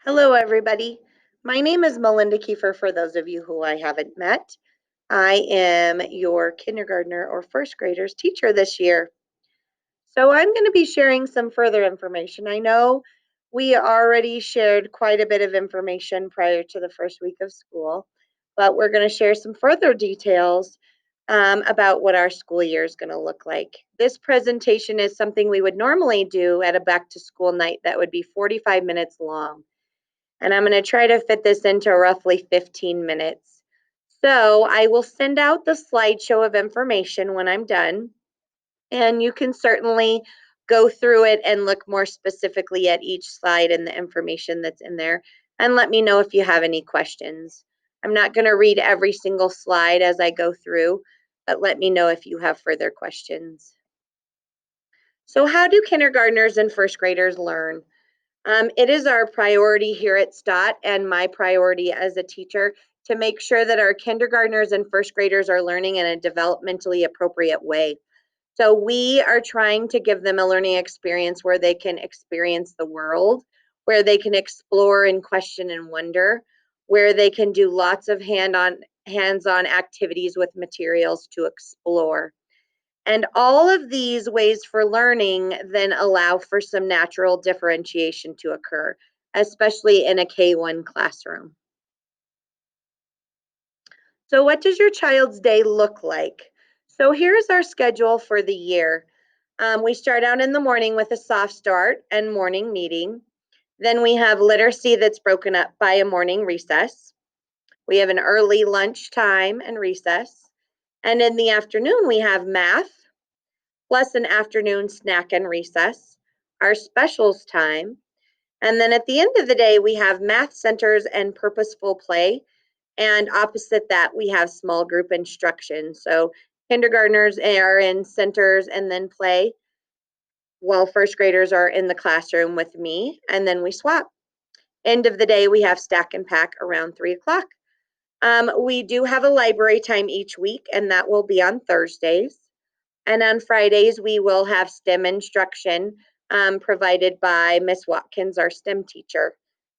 Hello, everybody. My name is Melinda Kiefer, for those of you who I haven't met. I am your kindergartner or first graders teacher this year. So I'm going to be sharing some further information. I know we already shared quite a bit of information prior to the first week of school, but we're going to share some further details about what our school year is going to look like. This presentation is something we would normally do at a back to school night that would be 45 minutes long. And I'm going to try to fit this into roughly 15 minutes. So I will send out the slideshow of information when I'm done, and you can certainly go through it and look more specifically at each slide and the information that's in there, and let me know if you have any questions. I'm not going to read every single slide as I go through, but let me know if you have further questions. So how do kindergartners and first graders learn? It is our priority here at STOT and my priority as a teacher to make sure that our kindergartners and first graders are learning in a developmentally appropriate way. So we are trying to give them a learning experience where they can experience the world, where they can explore and question and wonder, where they can do lots of hands-on activities with materials to explore. And all of these ways for learning then allow for some natural differentiation to occur, especially in a K-1 classroom. So what does your child's day look like? So here's our schedule for the year. We start out in the morning with a soft start and morning meeting. Then we have literacy that's broken up by a morning recess. We have an early lunch time and recess. And in the afternoon, we have math, plus an afternoon snack and recess, our specials time. And then at the end of the day, we have math centers and purposeful play. And opposite that, we have small group instruction. So kindergartners are in centers and then play, while first graders are in the classroom with me, and then we swap. End of the day, we have stack and pack around 3 o'clock. We do have a library time each week, and that will be on Thursdays. And on Fridays, we will have STEM instruction provided by Miss Watkins, our STEM teacher.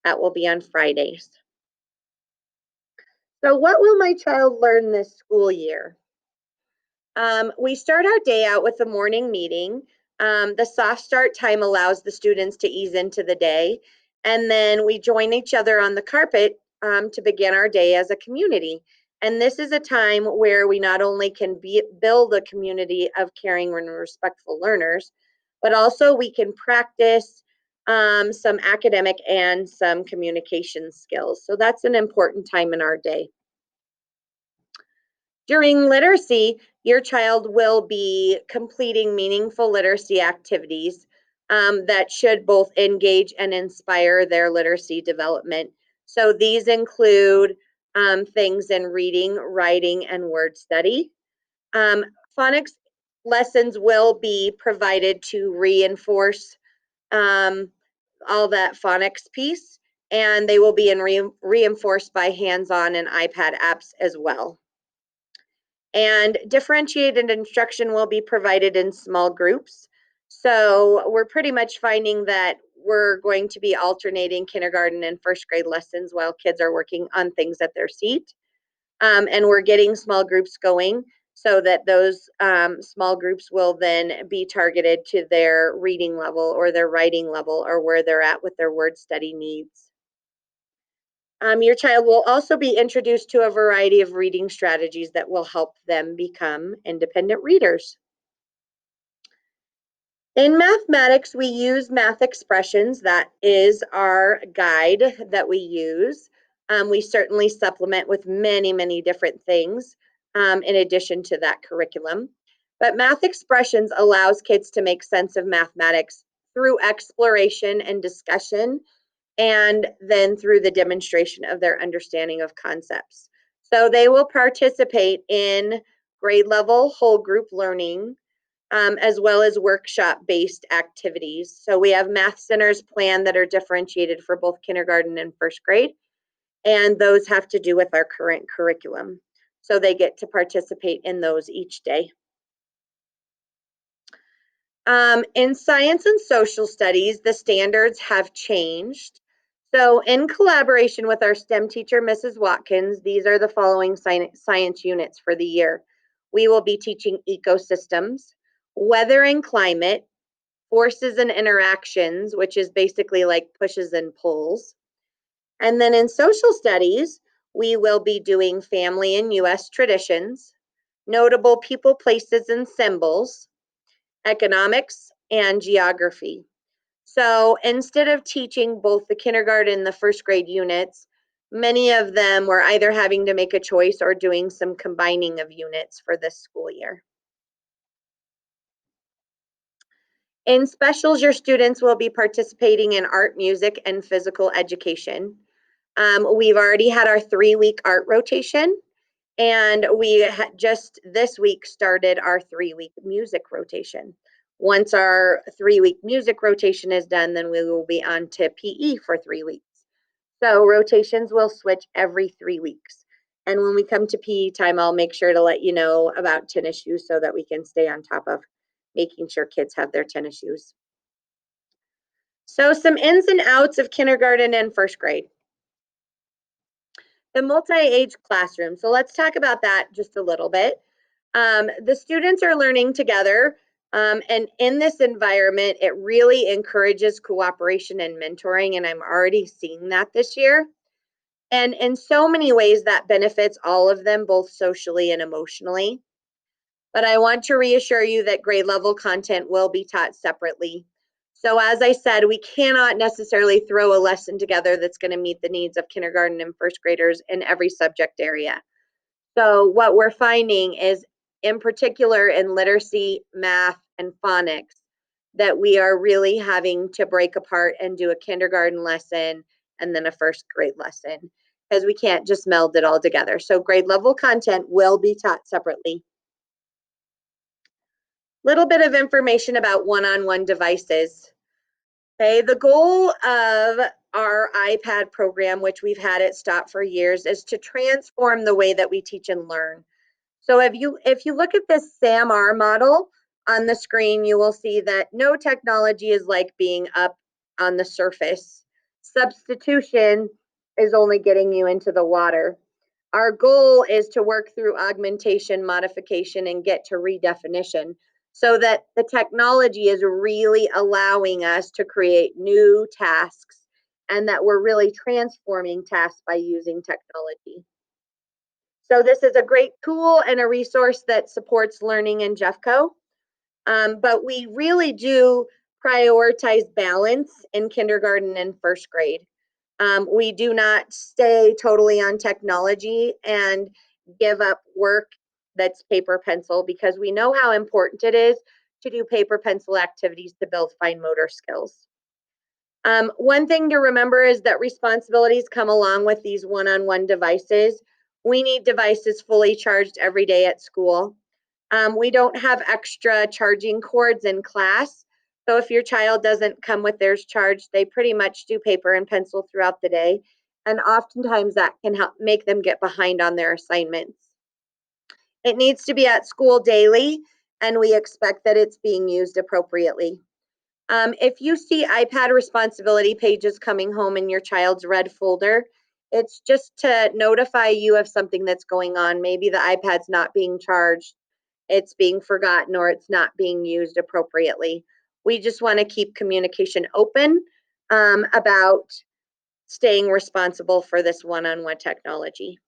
That will be on Fridays. So what will my child learn this school year? We start our day out with a morning meeting. The soft start time allows the students to ease into the day. And then we join each other on the carpet to begin our day as a community. And this is a time where we not only can build a community of caring and respectful learners, but also we can practice some academic and some communication skills. So that's an important time in our day. During literacy, your child will be completing meaningful literacy activities that should both engage and inspire their literacy development. So these include things in reading, writing, and word study. Phonics lessons will be provided to reinforce um, all that phonics piece, and they will be reinforced by hands-on and iPad apps as well. And differentiated instruction will be provided in small groups. So we're pretty much finding that we're going to be alternating kindergarten and first grade lessons while kids are working on things at their seat. And we're getting small groups going so that those small groups will then be targeted to their reading level or their writing level or where they're at with their word study needs. Your child will also be introduced to a variety of reading strategies that will help them become independent readers. In mathematics, we use math expressions. That is our guide that we use. We certainly supplement with many, many different things in addition to that curriculum. But math expressions allows kids to make sense of mathematics through exploration and discussion, and then through the demonstration of their understanding of concepts. So they will participate in grade level whole group learning, as well as workshop-based activities. So we have math centers planned that are differentiated for both kindergarten and first grade, and those have to do with our current curriculum. So they get to participate in those each day. In science and social studies, the standards have changed. So, in collaboration with our STEM teacher, Mrs. Watkins, these are the following science units for the year. We will be teaching ecosystems, weather and climate, forces and interactions, which is basically like pushes and pulls. And then in social studies, we will be doing family and US traditions, notable people, places, and symbols, economics, and geography. So instead of teaching both the kindergarten and the first grade units, many of them were either having to make a choice or doing some combining of units for this school year. In specials, your students will be participating in art, music, and physical education. We've already had our 3-week art rotation, and we just this week started our 3-week music rotation. Once our 3-week music rotation is done, then we will be on to PE for 3 weeks. So rotations will switch every 3 weeks. And when we come to PE time, I'll make sure to let you know about tennis shoes so that we can stay on top of making sure kids have their tennis shoes. So some ins and outs of kindergarten and first grade. The multi-age classroom. So let's talk about that just a little bit. The students are learning together, and in this environment, it really encourages cooperation and mentoring, and I'm already seeing that this year. And in so many ways, that benefits all of them, both socially and emotionally. But I want to reassure you that grade level content will be taught separately. So, as I said, we cannot necessarily throw a lesson together that's going to meet the needs of kindergarten and first graders in every subject area. So, what we're finding is, in particular in literacy, math, and phonics, that we are really having to break apart and do a kindergarten lesson and then a first grade lesson because we can't just meld it all together. So, grade level content will be taught separately. Little bit of information about one-on-one devices. Okay, the goal of our iPad program, which we've had it stop for years, is to transform the way that we teach and learn. So if you look at this SAMR model on the screen, you will see that no technology is like being up on the surface. Substitution is only getting you into the water. Our goal is to work through augmentation, modification, and get to redefinition so that the technology is really allowing us to create new tasks and that we're really transforming tasks by using technology. So this is a great tool and a resource that supports learning in Jeffco. But we really do prioritize balance in kindergarten and first grade. We do not stay totally on technology and give up work that's paper pencil because we know how important it is to do paper pencil activities to build fine motor skills. One thing to remember is that responsibilities come along with these one-on-one devices. We need devices fully charged every day at school. We don't have extra charging cords in class. So if your child doesn't come with theirs charged, they pretty much do paper and pencil throughout the day. And oftentimes that can help make them get behind on their assignments. It needs to be at school daily, and we expect that it's being used appropriately. If you see iPad responsibility pages coming home in your child's red folder, it's just to notify you of something that's going on. Maybe the iPad's not being charged, it's being forgotten, or it's not being used appropriately. We just want to keep communication open about staying responsible for this one-on-one technology.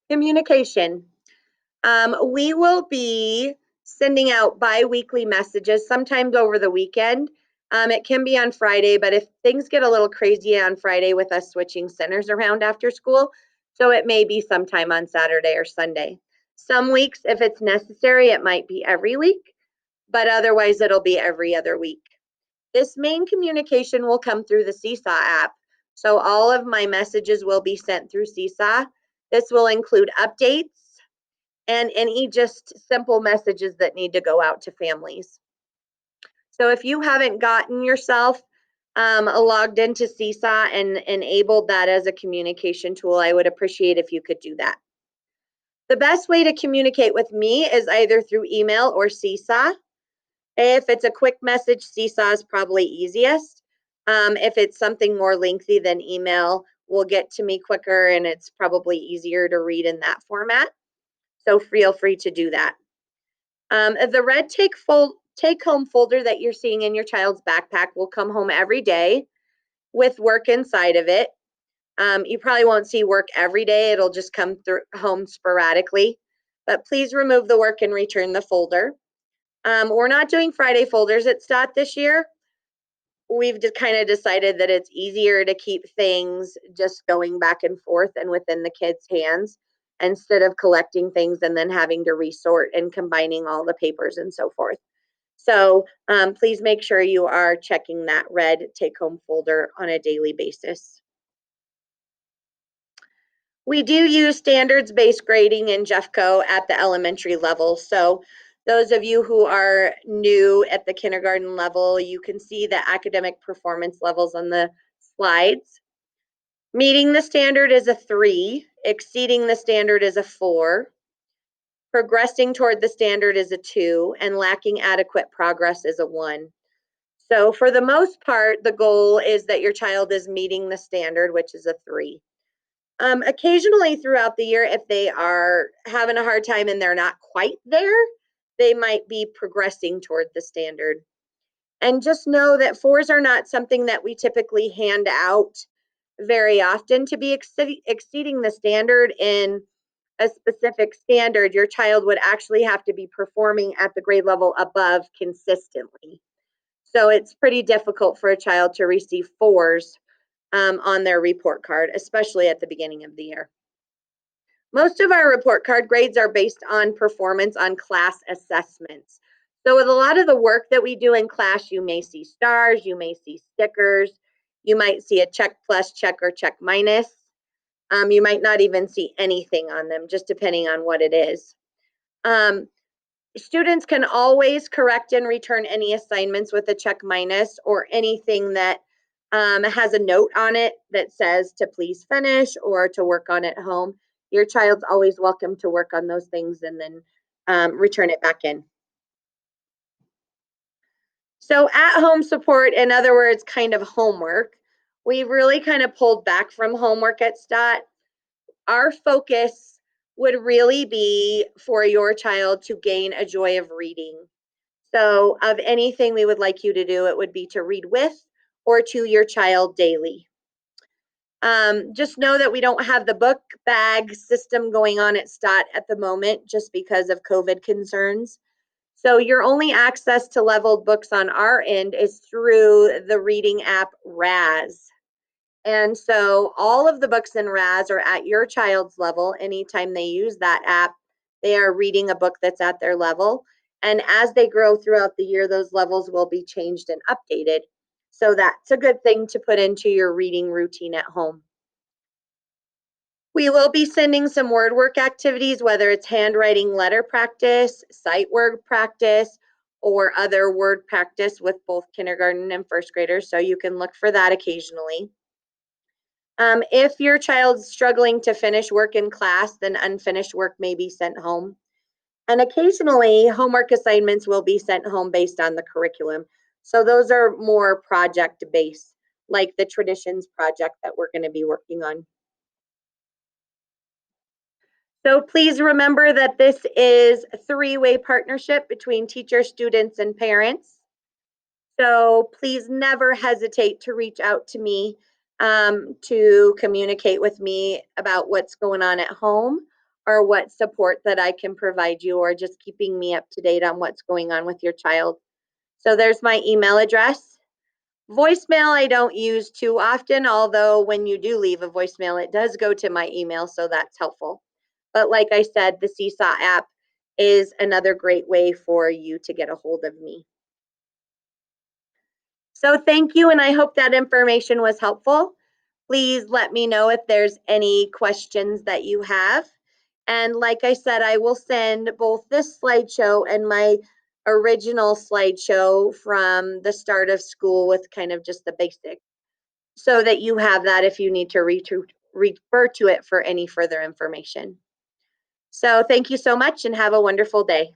Communication. We will be sending out bi-weekly messages, sometimes over the weekend. It can be on Friday, but if things get a little crazy on Friday with us switching centers around after school, so it may be sometime on Saturday or Sunday. Some weeks, if it's necessary, it might be every week, but otherwise it'll be every other week. This main communication will come through the Seesaw app. So all of my messages will be sent through Seesaw. This will include updates, and any just simple messages that need to go out to families. So if you haven't gotten yourself logged into Seesaw and enabled that as a communication tool, I would appreciate if you could do that. The best way to communicate with me is either through email or Seesaw. If it's a quick message, Seesaw is probably easiest. If it's something more lengthy than email, will get to me quicker and it's probably easier to read in that format. So feel free to do that. The red take home folder that you're seeing in your child's backpack will come home every day with work inside of it. You probably won't see work every day. It'll just come through home sporadically. But please remove the work and return the folder. We're not doing Friday folders at STOT this year. We've just kind of decided that it's easier to keep things just going back and forth and within the kids' hands instead of collecting things and then having to resort and combining all the papers and so forth. So please make sure you are checking that red take-home folder on a daily basis. We do use standards-based grading in Jeffco at the elementary level. So those of you who are new at the kindergarten level, you can see the academic performance levels on the slides. Meeting the standard is a 3, exceeding the standard is a 4, progressing toward the standard is a 2, and lacking adequate progress is a 1. So for the most part, the goal is that your child is meeting the standard, which is a 3. Occasionally throughout the year, if they are having a hard time and they're not quite there, they might be progressing toward the standard. And just know that 4s are not something that we typically hand out very often. To be exceeding the standard in a specific standard, your child would actually have to be performing at the grade level above consistently. So it's pretty difficult for a child to receive 4s on their report card, especially at the beginning of the year. Most of our report card grades are based on performance on class assessments. So with a lot of the work that we do in class, you may see stars, you may see stickers, you might see a check plus, check, or check minus. You might not even see anything on them, just depending on what it is. Students can always correct and return any assignments with a check minus or anything that has a note on it that says to please finish or to work on at home. Your child's always welcome to work on those things and then return it back in. So at home support, in other words, kind of homework, we've really kind of pulled back from homework at STOT. Our focus would really be for your child to gain a joy of reading. So of anything we would like you to do, it would be to read with or to your child daily. Just know that we don't have the book bag system going on at STOT at the moment just because of COVID concerns. So your only access to leveled books on our end is through the reading app Raz. And so all of the books in Raz are at your child's level. Anytime they use that app, they are reading a book that's at their level. And as they grow throughout the year, those levels will be changed and updated. So that's a good thing to put into your reading routine at home. We will be sending some word work activities, whether it's handwriting letter practice, sight word practice, or other word practice with both kindergarten and first graders. So you can look for that occasionally. If your child's struggling to finish work in class, then unfinished work may be sent home. And occasionally, homework assignments will be sent home based on the curriculum. So those are more project based, like the traditions project that we're going to be working on. So please remember that this is a three-way partnership between teachers, students, and parents. So please never hesitate to reach out to me to communicate with me about what's going on at home or what support that I can provide you, or just keeping me up to date on what's going on with your child. So there's my email address. Voicemail I don't use too often, although when you do leave a voicemail, it does go to my email, so that's helpful. But like I said, the Seesaw app is another great way for you to get a hold of me. So thank you, and I hope that information was helpful. Please let me know if there's any questions that you have. And like I said, I will send both this slideshow and my original slideshow from the start of school with kind of just the basics, so that you have that if you need to refer to it for any further information. So thank you so much and have a wonderful day.